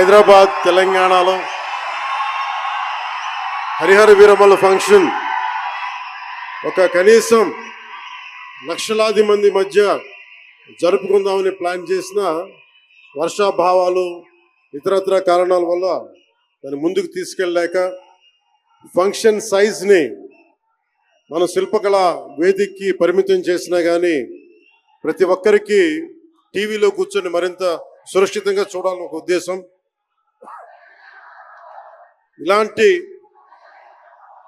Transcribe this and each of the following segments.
హైదరాబాద్ తెలంగాణలో హరిహర వీరమల్ల ఫంక్షన్ ఒక కనీసం లక్షలాది మంది మధ్య జరుపుకుందామని ప్లాన్ చేసిన వర్షాభావాలు ఇతరత్ర కారణాల వల్ల దాన్ని ముందుకు తీసుకెళ్ళలేక ఫంక్షన్ సైజ్ని మన శిల్పకళ వేదికకి పరిమితం చేసినా కానీ ప్రతి ఒక్కరికి టీవీలో కూర్చొని మరింత సురక్షితంగా చూడాలని ఒక ఉద్దేశం. ఇలాంటి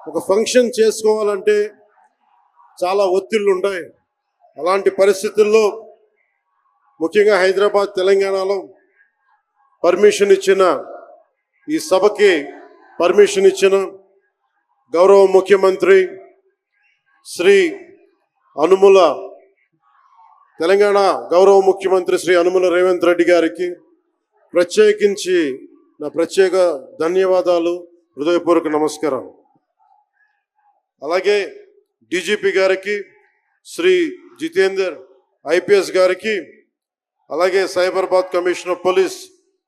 ఒక ఫంక్షన్ చేసుకోవాలంటే చాలా ఒత్తిళ్ళు ఉంటాయి. అలాంటి పరిస్థితుల్లో ముఖ్యంగా హైదరాబాద్ తెలంగాణలో పర్మిషన్ ఇచ్చిన ఈ సభకి పర్మిషన్ ఇచ్చిన గౌరవ ముఖ్యమంత్రి శ్రీ అనుముల తెలంగాణ గౌరవ ముఖ్యమంత్రి శ్రీ అనుముల రేవంత్ రెడ్డి గారికి ప్రత్యేకించి నా ప్రత్యేక ధన్యవాదాలు, హృదయపూర్వక నమస్కారం. అలాగే డీజీపీ గారికి, శ్రీ జితేందర్ ఐపీఎస్ గారికి, అలాగే సైబరాబాద్ కమిషనర్ పోలీస్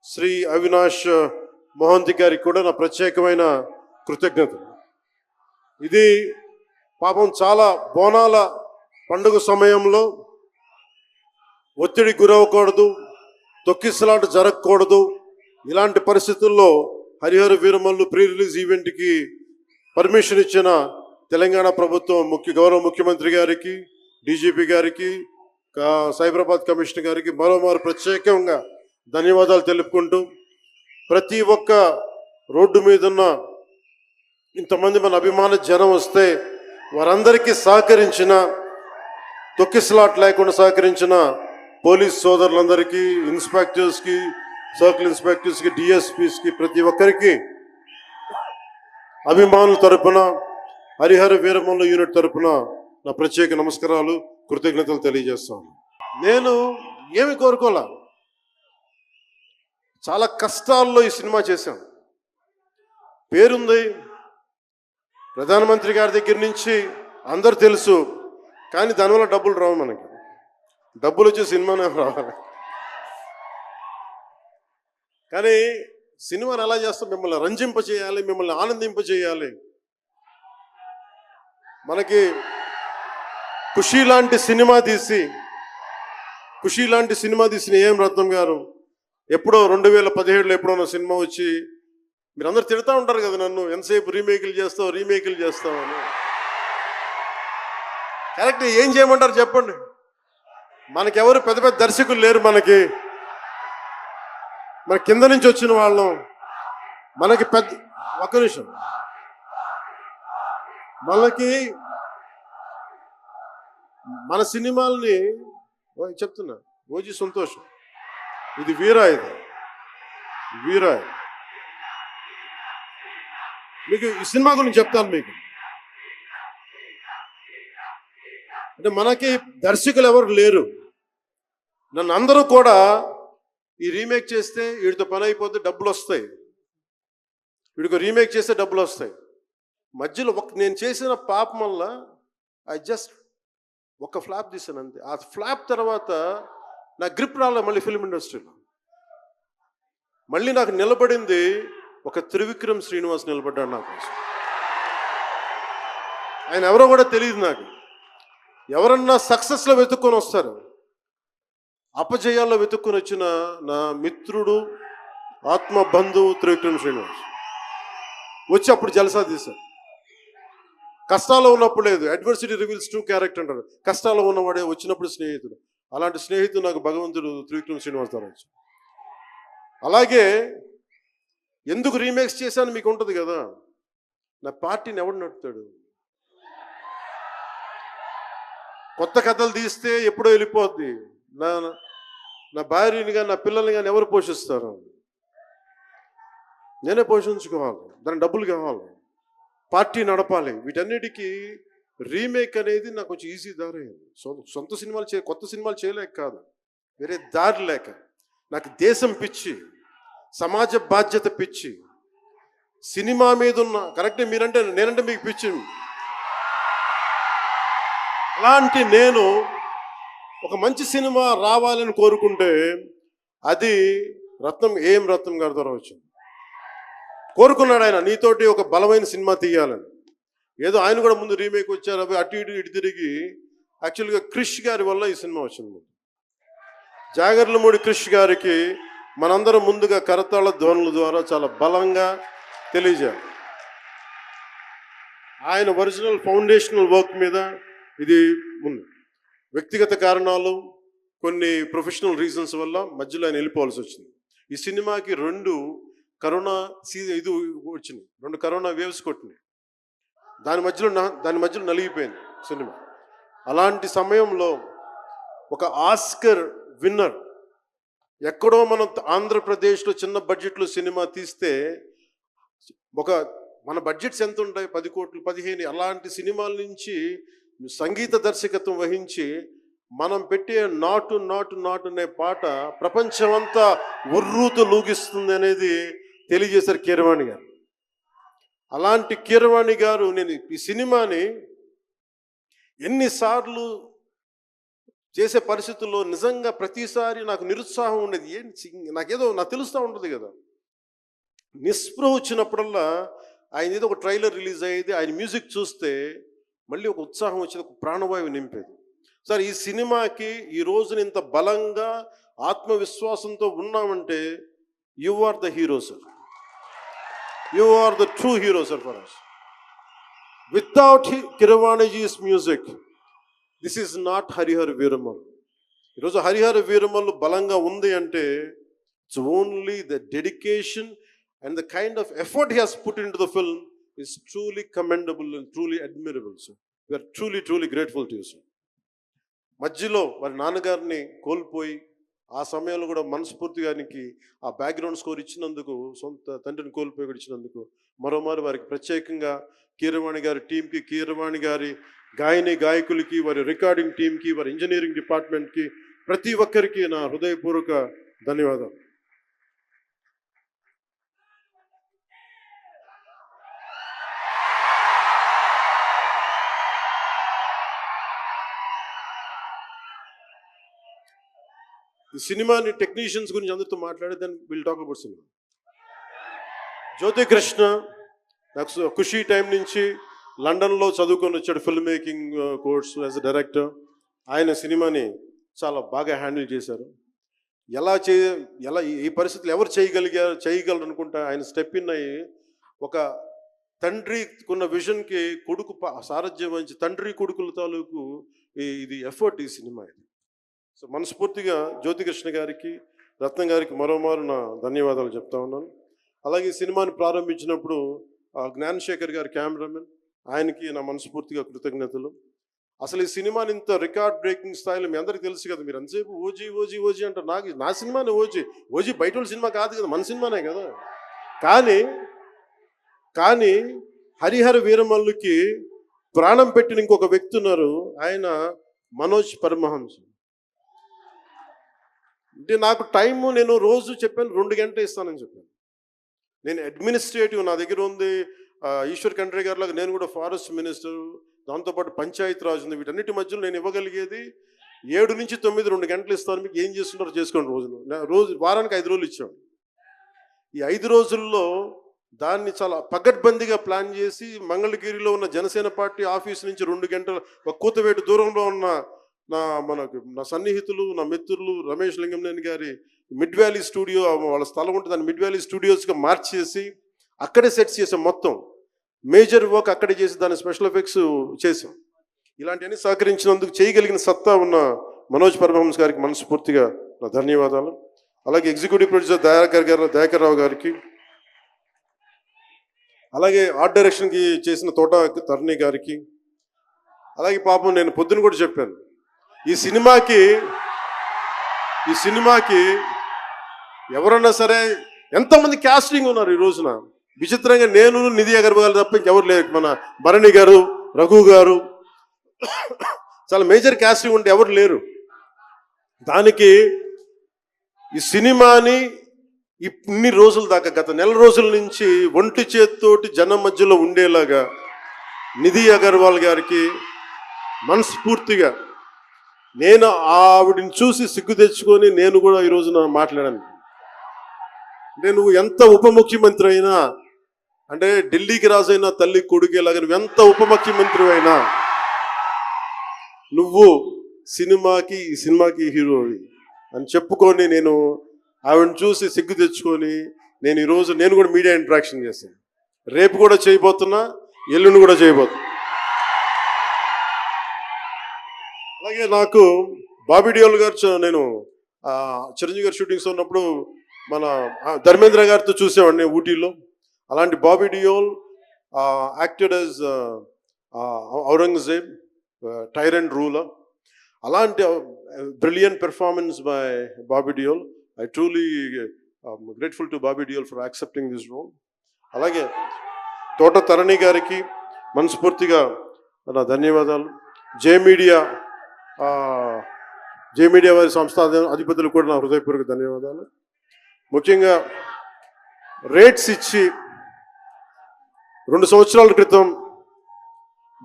శ్రీ అవినాష్ మోహంతి గారికి కూడా నా ప్రత్యేకమైన కృతజ్ఞతలు. ఇది పాపం చాలా బోనాల పండుగ సమయంలో ఒత్తిడి గురవకూడదు, తొక్కిసలాట జరగకూడదు. ఇలాంటి పరిస్థితుల్లో హరిహర వీరమల్లు ప్రీ రిలీజ్ ఈవెంట్కి పర్మిషన్ ఇచ్చిన తెలంగాణ ప్రభుత్వం గౌరవ ముఖ్యమంత్రి గారికి, డీజీపీ గారికి, సైబరాబాద్ కమిషనర్ గారికి మరోమారు ప్రత్యేకంగా ధన్యవాదాలు తెలుపుకుంటూ, ప్రతి ఒక్క రోడ్డు మీద ఉన్న ఇంతమంది మన అభిమాన జనం వస్తే వారందరికీ సహకరించిన, తొక్కిసలాట్ లేకుండా సహకరించిన పోలీస్ సోదరులందరికీ, ఇన్స్పెక్టర్స్కి, సర్కిల్ ఇన్స్పెక్టర్స్కి, డిఎస్పీస్కి, ప్రతి ఒక్కరికి అభిమానుల తరపున, హరిహర వీరమల్ల యూనిట్ తరపున నా ప్రత్యేక నమస్కారాలు, కృతజ్ఞతలు తెలియజేస్తాను. నేను ఏమి కోరుకోలే, చాలా కష్టాల్లో ఈ సినిమా చేశాను. పేరుంది, ప్రధానమంత్రి గారి దగ్గర నుంచి అందరు తెలుసు, కానీ దానివల్ల డబ్బులు రావు. మనకి డబ్బులు వచ్చే సినిమానే రావాలి. కానీ సినిమాని ఎలా చేస్తాం? మిమ్మల్ని రంజింప చేయాలి, మిమ్మల్ని ఆనందింప చేయాలి. మనకి ఖుషీ లాంటి సినిమా తీసిన ఏం రత్నం గారు ఎప్పుడో 2017లో ఎప్పుడో సినిమా వచ్చి మీరందరూ తిడతా ఉంటారు కదా నన్ను, ఎంతసేపు రీమేకులు చేస్తావు అని. కరెక్ట్, ఏం చేయమంటారు చెప్పండి? మనకెవరు పెద్ద పెద్ద దర్శకులు లేరు. మన కింద నుంచి వచ్చిన వాళ్ళం. మనకి ఒక్క నిమిషం, మన సినిమాల్ని చెప్తున్నా, ఓజీ సంతోషం, ఇది వీరా మీకు ఈ సినిమా గురించి చెప్తాను. మీకు అంటే మనకి దర్శకులు ఎవరు లేరు. నన్ను అందరూ కూడా ఈ రీమేక్ చేస్తే వీడితో పని అయిపోతే డబ్బులు వస్తాయి, వీడికి రీమేక్ చేస్తే డబ్బులు వస్తాయి. మధ్యలో నేను చేసిన పాపం వల్ల ఒక ఫ్లాప్ తీసాను అంతే. ఆ ఫ్లాప్ తర్వాత నా గ్రిప్ రాలే మళ్ళీ ఫిల్మ్ ఇండస్ట్రీలో. మళ్ళీ నాకు నిలబడింది ఒక త్రివిక్రమ్ శ్రీనివాస్ నిలబడ్డాడు నా కోసం. ఆయన ఎవరో కూడా తెలియదు నాకు. ఎవరన్నా సక్సెస్లో వెతుక్కొని వస్తారు, అపజయాల్లో వెతుక్కొని వచ్చిన నా మిత్రుడు, ఆత్మ బంధువు త్రివిక్రమ్ శ్రీనివాస్ వచ్చి అప్పుడు జలసా తీశారు. కష్టాల్లో ఉన్నప్పుడు లేదు, అడ్వర్సిటీ రివీల్స్ ట్రూ క్యారెక్టర్ అంటారు. కష్టాల్లో ఉన్నవాడే వచ్చినప్పుడు స్నేహితుడు. అలాంటి స్నేహితుడు నాకు భగవంతుడు త్రివిక్రమ్ శ్రీనివాస్ ద్వారా వచ్చి. అలాగే ఎందుకు రీమేక్స్ చేశాను మీకు ఉంటుంది కదా. నా పార్టీని ఎవడు నడుపుతాడు? కొత్త కథలు తీస్తే ఎప్పుడో వెళ్ళిపోద్ది. నా భార్యని కానీ నా పిల్లల్ని కానీ ఎవరు పోషిస్తారు? నేనే పోషించుకోవాలి, దానికి డబ్బులు కావాలి, పార్టీ నడపాలి. వీటన్నిటికీ రీమేక్ అనేది నాకు కొంచెం ఈజీ దారి. సొంత సినిమాలు కొత్త సినిమాలు చేయలేక కాదు, వేరే దారి లేక. నాకు దేశం పిచ్చి, సమాజ బాధ్యత పిచ్చి, సినిమా మీద ఉన్న కరెక్టే. నేనంటే మీకు పిచ్చి. అలాంటి నేను ఒక మంచి సినిమా రావాలని కోరుకుంటే అది రత్నం గారి ద్వారా వచ్చింది. కోరుకున్నాడు ఆయన, నీతోటి ఒక బలమైన సినిమా తీయాలని. ఏదో ఆయన కూడా ముందు రీమేక్ వచ్చారు, అవి అటు ఇటు తిరిగి యాక్చువల్గా క్రిష్ గారి వల్ల ఈ సినిమా వచ్చింది. జాగర్లమూడి క్రిష్ గారికి మనందరం ముందుగా కరతాళ ధ్వనుల ద్వారా చాలా బలంగా తెలియజేయాలి. ఆయన ఒరిజినల్ ఫౌండేషనల్ వర్క్ మీద ఇది ఉంది. వ్యక్తిగత కారణాలు, కొన్ని ప్రొఫెషనల్ రీజన్స్ వల్ల మధ్యలో ఆయన వెళ్ళిపోవాల్సి వచ్చింది. ఈ సినిమాకి 2 కరోనా ఇది వచ్చినాయి, 2 కరోనా వేవ్స్ కొట్టినాయి. దాని మధ్యలో నలిగిపోయింది సినిమా. అలాంటి సమయంలో ఒక ఆస్కర్ విన్నర్, ఎక్కడో మనం ఆంధ్రప్రదేశ్లో చిన్న బడ్జెట్లో సినిమా తీస్తే మన బడ్జెట్స్ ఎంత ఉంటాయి, 10 కోట్లు 15, అలాంటి సినిమాల నుంచి సంగీత దర్శకత్వం వహించి మనం పెట్టే నాటు నాటు నాటు అనే పాట ప్రపంచమంతా ఉర్రూతో లూగిస్తుంది అనేది తెలియజేశారు కీరవాణి గారు. అలాంటి కీరవాణి గారు, నేను ఈ సినిమాని ఎన్నిసార్లు చేసే పరిస్థితుల్లో నిజంగా ప్రతిసారి నాకు నిరుత్సాహం ఉండేది. నాకు తెలుస్తూ ఉంటుంది కదా, నిస్పృహ వచ్చినప్పుడల్లా ఆయన ఏదో ఒక ట్రైలర్ రిలీజ్ అయ్యేది, ఆయన మ్యూజిక్ చూస్తే మళ్ళీ ఒక ఉత్సాహం వచ్చేది, ఒక ప్రాణవాయువు నింపేది. సార్, ఈ సినిమాకి ఈ రోజున ఇంత బలంగా ఆత్మవిశ్వాసంతో ఉన్నామంటే you are the hero sir. You are the true hero sir for us. Without Keeravani ji's music this is not Hari Hara Veera Mallu. ఈరోజు హరిహర వీరమల్ బలంగా ఉంది అంటే it's only the dedication and the kind of effort he has put into the film is truly commendable and truly admirable, sir. We are truly grateful to you, sir. మధ్యలో వారి నాన్నగారిని కోల్పోయి ఆ సమయంలో కూడా మనస్ఫూర్తిగానికి ఆ బ్యాక్గ్రౌండ్ స్కోర్ ఇచ్చినందుకు, సొంత తండ్రిని కోల్పోయి ఇచ్చినందుకు మరోమారు వారికి ప్రత్యేకంగా కీరవాణి గారి టీంకి, కీరవాణి గారి గాయకులకి, వారి రికార్డింగ్ టీంకి, వారి ఇంజనీరింగ్ డిపార్ట్మెంట్కి, ప్రతి ఒక్కరికి నా హృదయపూర్వక ధన్యవాదాలు. ఈ సినిమాని టెక్నీషియన్స్ గురించి అందరితో మాట్లాడి then will talk about cinema. Jyothi Krishna నాకు ఖుషీ టైం నుంచి లండన్లో చదువుకొని వచ్చాడు, film making course as a director. ఆయన సినిమాని చాలా బాగా హ్యాండిల్ చేశారు. ఎలా ఈ పరిస్థితులు ఎవరు చేయగలరు అనుకుంటా ఆయన స్టెప్ ఇన్ అయ్యి ఒక తండ్రికున్న విజన్కి కొడుకు సారథ్యం వహించి తండ్రి కొడుకుల తాలూకు ఇది ఎఫర్ట్ ఈ సినిమా. ఇది సో మనస్ఫూర్తిగా జ్యోతికృష్ణ గారికి, రత్నం గారికి మరోమారు నా ధన్యవాదాలు చెప్తా ఉన్నాను. అలాగే ఈ సినిమాని ప్రారంభించినప్పుడు జ్ఞానశేఖర్ గారి కెమెరామెన్, ఆయనకి నా మనస్ఫూర్తిగా కృతజ్ఞతలు. అసలు ఈ సినిమాని ఇంత రికార్డ్ బ్రేకింగ్ స్థాయిలో మీ అందరికీ తెలుసు కదా, మీరు అంతసేపు ఓజీ ఓజీ ఓజీ అంటారు. నా సినిమానే ఓజీ బయట వాళ్ళ సినిమా కాదు కదా, మన సినిమానే కదా. కానీ హరిహర వీరమల్లుకి ప్రాణం పెట్టిన ఇంకొక వ్యక్తి ఉన్నారు, ఆయన మనోజ్ పరమహంస. అంటే నాకు టైము, నేను రోజు చెప్పాను 2 గంటలు ఇస్తానని చెప్పాను. నేను అడ్మినిస్ట్రేటివ్ నా దగ్గర ఉంది, ఈశ్వర్ ఖండ్రే గారి లాగా నేను కూడా ఫారెస్ట్ మినిస్టర్, దాంతోపాటు పంచాయతీ రాజ్ ఉంది. వీటన్నిటి మధ్యలో నేను ఇవ్వగలిగేది 7 నుంచి 9 2 గంటలు ఇస్తాను. మీకు ఏం చేస్తున్నారో చేసుకోండి. వారానికి 5 రోజులు ఇచ్చాను. ఈ 5 రోజుల్లో దాన్ని చాలా పగడ్బందీగా ప్లాన్ చేసి మంగళగిరిలో ఉన్న జనసేన పార్టీ ఆఫీస్ నుంచి 2 గంటల ఒక కూతవేటు దూరంలో ఉన్న నా సన్నిహితులు, నా మిత్రులు రమేష్ లింగంనేని గారి మిడ్ వ్యాలీ స్టూడియో, వాళ్ళ స్థలం ఉంటుంది, దాన్ని మిడ్ వ్యాలీ స్టూడియోస్గా మార్చేసి అక్కడే సెట్స్ చేసాం. మొత్తం మేజర్ వర్క్ అక్కడే చేసి దాని స్పెషల్ ఎఫెక్ట్స్ చేసాం. ఇలాంటివన్నీ సహకరించినందుకు, చేయగలిగిన సత్తా ఉన్న మనోజ్ పరమహంస గారికి మనస్ఫూర్తిగా నా ధన్యవాదాలు. అలాగే ఎగ్జిక్యూటివ్ ప్రొడ్యూసర్ దయాకర్ రావు గారికి, అలాగే ఆర్ట్ డైరెక్షన్కి చేసిన తోట తరుణి గారికి, అలాగే పాపం నేను పొద్దున కూడా చెప్పాను, ఈ సినిమాకి ఎవరన్నా సరే ఎంతోమంది క్యాస్టింగ్ ఉన్నారు ఈ రోజున. విచిత్రంగా నేను, నిధి అగర్వాల్ తప్ప ఇంకెవరు లేరు. మన భరణి గారు, రఘు గారు, చాలా మేజర్ క్యాస్టింగ్ ఉంటే ఎవరు లేరు. దానికి ఈ సినిమాని ఇన్ని రోజుల దాకా, గత నెల రోజుల నుంచి ఒంటి చేత్తోటి జనం మధ్యలో ఉండేలాగా నిధి అగర్వాల్ గారికి మనస్ఫూర్తిగా, నేను ఆవిడని చూసి సిగ్గు తెచ్చుకొని నేను కూడా ఈ రోజున మాట్లాడాను. అంటే నువ్వు ఎంత ఉప ముఖ్యమంత్రి అయినా, అంటే ఢిల్లీకి రాజైనా తల్లి కొడుకేలాగా నువ్వు ఎంత ఉప ముఖ్యమంత్రి అయినా, నువ్వు ఈ సినిమాకి హీరోవి అని చెప్పుకొని నేను ఆవిడని చూసి సిగ్గు తెచ్చుకొని నేను కూడా మీడియా ఇంటరాక్షన్ చేశాను. రేపు కూడా చేయబోతున్నా, ఎల్లుండి కూడా చేయబోతున్నా. అలాగే నాకు బాబీ డియోల్ గారు నేను చిరంజీవి గారు షూటింగ్స్ ఉన్నప్పుడు మన ధర్మేంద్ర గారితో చూసేవాడిని ఊటీలో. అలాంటి Bobby Deol acted as Aurangzeb, tyrant ruler. అలాంటి brilliant performance by Bobby Deol. I truly grateful to Bobby Deol for accepting this role. అలాగే తోట తరణి గారికి మనస్ఫూర్తిగా నా ధన్యవాదాలు. జే మీడియా వారి సంస్థ అధిపతులు కూడా నా హృదయపూర్వక ధన్యవాదాలు. ముఖ్యంగా రేట్స్ ఇచ్చి 2 సంవత్సరాల క్రితం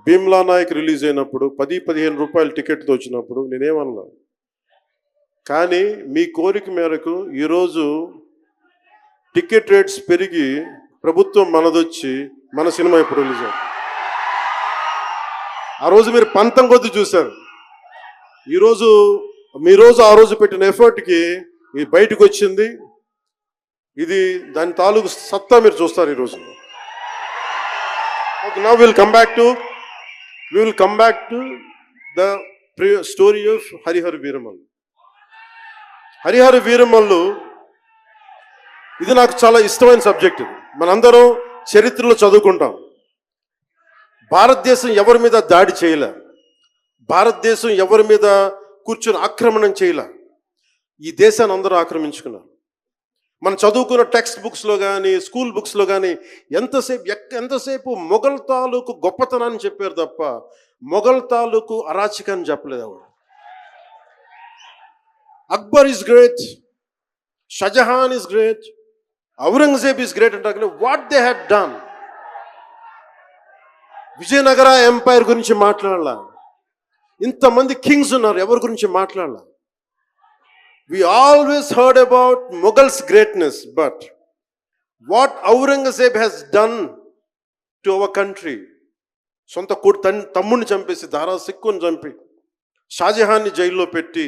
భీమ్లా నాయక్ రిలీజ్ అయినప్పుడు 10-15 రూపాయల టికెట్తో వచ్చినప్పుడు నేనేమన్నా, కానీ మీ కోరిక మేరకు ఈరోజు టికెట్ రేట్స్ పెరిగి ప్రభుత్వం మనదొచ్చి మన సినిమా ఇప్పుడు రిలీజ్ అవుతుంది. ఆ రోజు మీరు పంతం కొద్ది చూశారు. ఆ రోజు పెట్టిన ఎఫర్ట్కి ఇది బయటకు వచ్చింది. ఇది దాని తాలూకు సత్తా మీరు చూస్తారు ఈరోజు. Now we will come back to the story of Harihara Veeramallu. Harihara Veeramallu ఇది నాకు చాలా ఇష్టమైన సబ్జెక్ట్. ఇది మనందరం చరిత్రలో చదువుకుంటాం. భారతదేశం ఎవరి మీద దాడి చేయలే, భారతదేశం ఎవరి మీద కూర్చొని ఆక్రమణం చేయలే. ఈ దేశాన్ని అందరూ ఆక్రమించుకున్నారు. మనం చదువుకున్న టెక్స్ట్ బుక్స్లో కానీ స్కూల్ బుక్స్లో కానీ ఎంతసేపు మొఘల్ తాలూకు గొప్పతనాన్ని చెప్పారు తప్ప మొఘల్ తాలూకు అరాచకాన్ని చెప్పలేదు ఎవరు. Akbar is great, Shah Jahan is great, Aurangzeb is great అంటే what they had done. Vijayanagara empire గురించి మాట్లాడాల. ఇంతమంది కింగ్స్ ఉన్నారు, ఎవరి గురించి మాట్లాడాల. We always heard about Mughals' greatness, but what Aurangzeb has done to our country, సొంత తమ్ముడిని చంపేసి దారా సిక్కుని చంపి షాజహాన్ని జైల్లో పెట్టి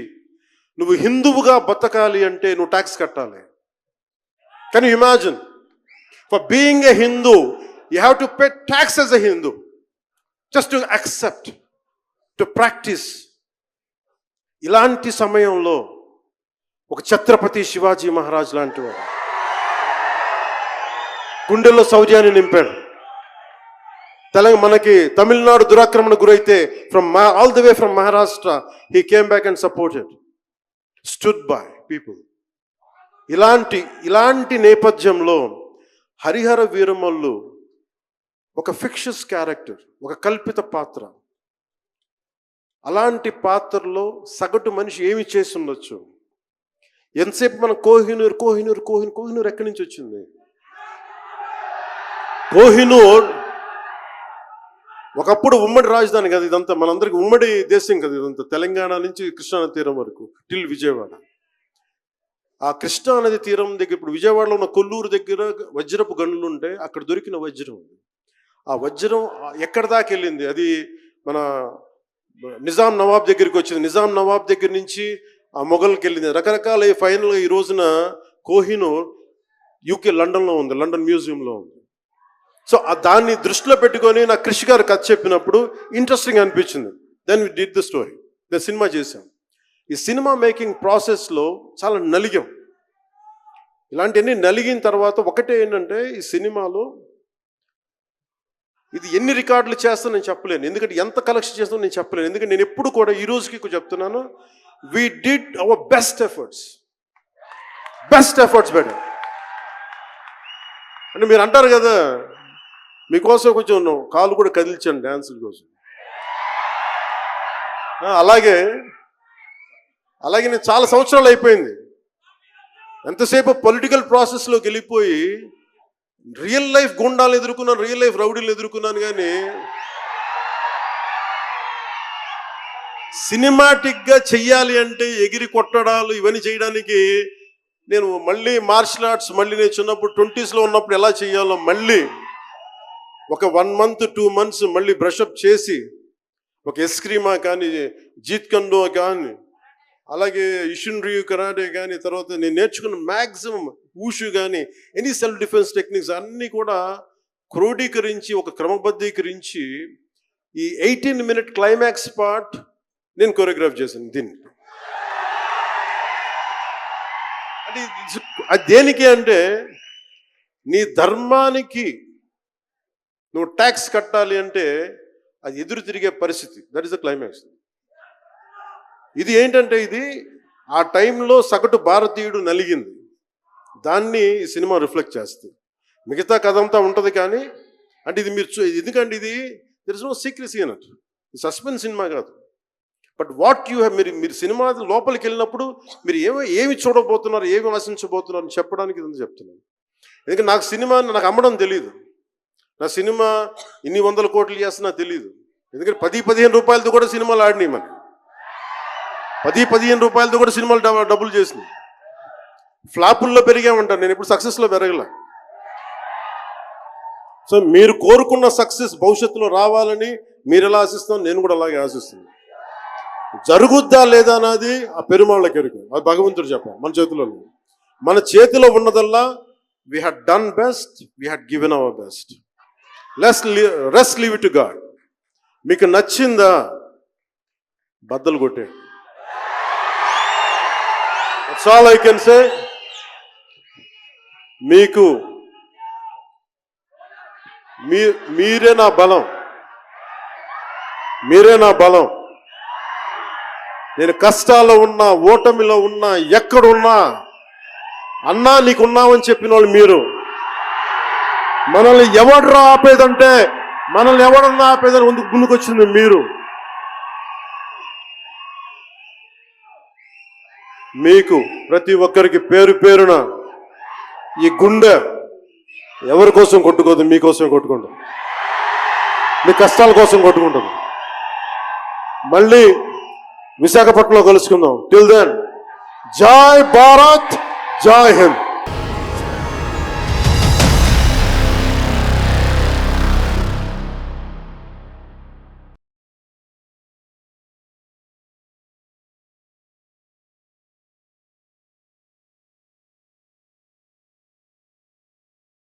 నువ్వు హిందువుగా బతకాలి అంటే నువ్వు ట్యాక్స్ కట్టాలి. Can you imagine? For being a Hindu you have to pay tax as a Hindu, just to accept, to practice. ఇలాంటి సమయంలో ఒక ఛత్రపతి శివాజీ మహారాజ్ లాంటి వాడు గుండెల్లో శౌర్యాన్ని నింపాడు. మనకి తమిళనాడు దురాక్రమణ గురైతే all the way from Maharashtra he came back and supported, stood by people. ఇలాంటి నేపథ్యంలో హరిహర వీరమల్లు ఒక ఫిక్షస్ క్యారెక్టర్, ఒక కల్పిత పాత్ర. అలాంటి పాత్రలో సగటు మనిషి ఏమి చేసి ఉండొచ్చు? ఎంతసేపు మనం కోహినూర్ ఎక్కడి నుంచి వచ్చింది? కోహినూర్ ఒకప్పుడు ఉమ్మడి రాజధాని కదా ఇదంతా, మనందరికి ఉమ్మడి దేశం కదా ఇదంతా, తెలంగాణ నుంచి కృష్ణా తీరం వరకు టిల్ విజయవాడ. ఆ కృష్ణా నది తీరం దగ్గర ఇప్పుడు విజయవాడలో ఉన్న కొల్లూరు దగ్గర వజ్రపు గనులు ఉంటే అక్కడ దొరికిన వజ్రం, ఆ వజ్రం ఎక్కడి దాకా వెళ్ళింది? అది మన నిజాం నవాబ్ దగ్గరికి వచ్చింది. నిజాం నవాబ్ దగ్గర నుంచి ఆ మొఘల్కి వెళ్ళింది. రకరకాల ఫైనల్గా ఈ రోజున కోహినూర్ యూకే లండన్లో ఉంది, లండన్ మ్యూజియంలో ఉంది. సో దాన్ని దృష్టిలో పెట్టుకొని నాకు కృషి గారు కథ చెప్పినప్పుడు ఇంట్రెస్టింగ్ అనిపించింది. Then we did the story, నేను సినిమా చేశాం. ఈ సినిమా మేకింగ్ ప్రాసెస్లో చాలా నలిగాం. ఇలాంటివన్నీ నలిగిన తర్వాత ఒకటే ఏంటంటే, ఈ సినిమాలో ఇది ఎన్ని రికార్డులు చేస్తా నేను చెప్పలేను, ఎందుకంటే ఎంత కలెక్షన్ చేస్తానో నేను చెప్పలేను. ఎందుకంటే నేను ఎప్పుడు కూడా ఈ రోజుకి చెప్తున్నాను, we did our best efforts better. అంటే మీరు అంటారు కదా, మీకోసం కొంచెం కాలు కూడా కదిల్చాను డ్యాన్సుల కోసం. అలాగే నేను చాలా సంవత్సరాలు అయిపోయింది. ఎంతసేపు పొలిటికల్ ప్రాసెస్లోకి వెళ్ళిపోయి రియల్ లైఫ్ గుండాలు ఎదుర్కొన్నాను, రియల్ లైఫ్ రౌడీలు ఎదుర్కొన్నాను, కానీ సినిమాటిక్గా చెయ్యాలి అంటే ఎగిరి కొట్టడాలు ఇవన్నీ చేయడానికి నేను మళ్ళీ మార్షల్ ఆర్ట్స్ మళ్ళీ నేను చిన్నప్పుడు 20s ఉన్నప్పుడు ఎలా చేయాలో మళ్ళీ ఒక 1 month 2 months మళ్ళీ బ్రషప్ చేసి ఒక ఎస్క్రీమా కానీ జీత్ కండో కానీ అలాగే ఇషున్రియు కరాటే కానీ తర్వాత నేను నేర్చుకున్న మ్యాక్సిమం ఊషు కానీ ఎనీ సెల్ఫ్ డిఫెన్స్ టెక్నిక్స్ అన్నీ కూడా క్రోడీకరించి ఒక క్రమబద్ధీకరించి ఈ 18-minute క్లైమాక్స్ పార్ట్ నేను కొరియోగ్రాఫ్ చేశాను దీన్ని. అంటే అది దేనికి అంటే నీ ధర్మానికి నువ్వు ట్యాక్స్ కట్టాలి అంటే అది ఎదురు తిరిగే పరిస్థితి. That is the climax. ఇది ఏంటంటే ఇది ఆ టైంలో సగటు భారతీయుడు నలిగింది, దాన్ని ఈ సినిమా రిఫ్లెక్ట్ చేస్తుంది. మిగతా కథ అంతా ఉంటుంది కానీ అంటే ఇది మీరు ఎందుకంటే ఇది దెర్ ఇస్ నో సీక్రెసీ అన్నట్టు, ఇది సస్పెన్స్ సినిమా కాదు. బట్ వాట్ యూ హ్యావ్ మీరు సినిమా లోపలికి వెళ్ళినప్పుడు మీరు ఏమి చూడబోతున్నారు, ఏమి ఆశించబోతున్నారు అని చెప్పడానికి ఇది చెప్తున్నాను. ఎందుకంటే నాకు సినిమా నాకు అమ్మడం తెలియదు, నా సినిమా ఇన్ని 100 కోట్లు చేస్తున్నా తెలియదు. ఎందుకంటే 10-15 రూపాయలతో కూడా సినిమాలు ఆడినాయి, మనకి 10-15 రూపాయలతో కూడా సినిమాలు డబ్బులు చేసినాయి. ఫ్లాపుల్లో పెరిగామంటాను, నేను ఇప్పుడు సక్సెస్లో పెరగల. సో మీరు కోరుకున్న సక్సెస్ భవిష్యత్తులో రావాలని మీరు ఎలా ఆశిస్తాను, నేను కూడా అలాగే ఆశిస్తున్నాను. జరుగుద్దా లేదా అన్నది ఆ పెరుమాళ్ళకి ఎరుకు, అది భగవంతుడు చెప్పాలి, మన చేతిలో లేదు. మన చేతిలో ఉన్నదల్లా we had done best, we had given our best. Rest leave it to God. మీకు నచ్చిందా బద్దలు కొట్టే, that's all I can say. మీకు మీరే నా బలం, మీరే నా బలం. నేను కష్టాల్లో ఉన్నా, ఓటమిలో ఉన్నా, ఎక్కడున్నా అన్నా నీకున్నామని చెప్పిన వాళ్ళు మీరు. మనల్ని ఎవడరా ఆపేదంటే, మనల్ని ఎవడన్నా ఆపేదని ముందుకొచ్చింది మీరు. మీకు ప్రతి ఒక్కరికి పేరు పేరున ఈ గుండె ఎవరి కోసం కొట్టుకోదు, మీకోసమే కొట్టుకుంటుంది, మీ కష్టాల కోసం కొట్టుకుంటుంది. మళ్ళీ విశాఖపట్నంలో కలుసుకుందాం. టిల్ దెన్ జై భారత్, జై హింద్.